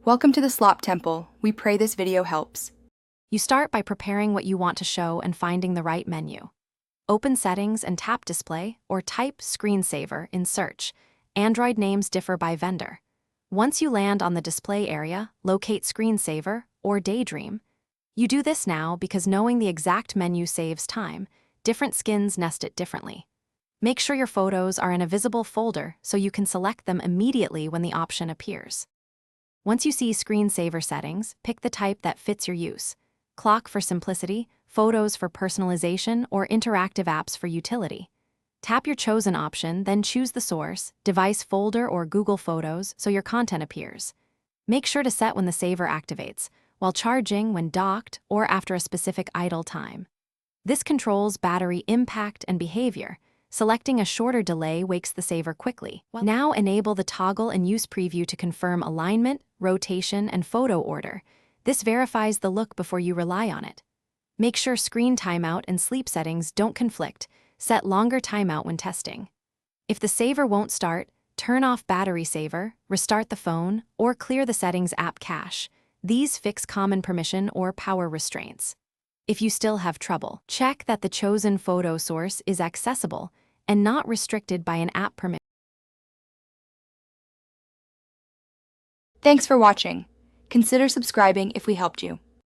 Welcome to the Slop Temple. We pray this video helps. You start by preparing what you want to show and finding the right menu. Open Settings and tap Display or type Screensaver in search. Android names differ by vendor. Once you land on the display area, locate Screensaver or Daydream. You do this now because knowing the exact menu saves time. Different skins nest it differently. Make sure your photos are in a visible folder so you can select them immediately when the option appears. Once you see Screensaver settings, pick the type that fits your use. Clock for simplicity, photos for personalization, or interactive apps for utility. Tap your chosen option, then choose the source, device folder or Google Photos so your content appears. Make sure to set when the saver activates, while charging when docked or after a specific idle time. This controls battery impact and behavior. Selecting a shorter delay wakes the saver quickly. Now enable the toggle and use preview to confirm alignment, rotation, and photo order. This verifies the look before you rely on it. Make sure screen timeout and sleep settings don't conflict. Set longer timeout when testing. If the saver won't start, turn off battery saver, restart the phone, or clear the settings app cache. These fix common permission or power restraints. If you still have trouble, check that the chosen photo source is accessible and not restricted by an app permission. Thanks for watching. Consider subscribing if we helped you.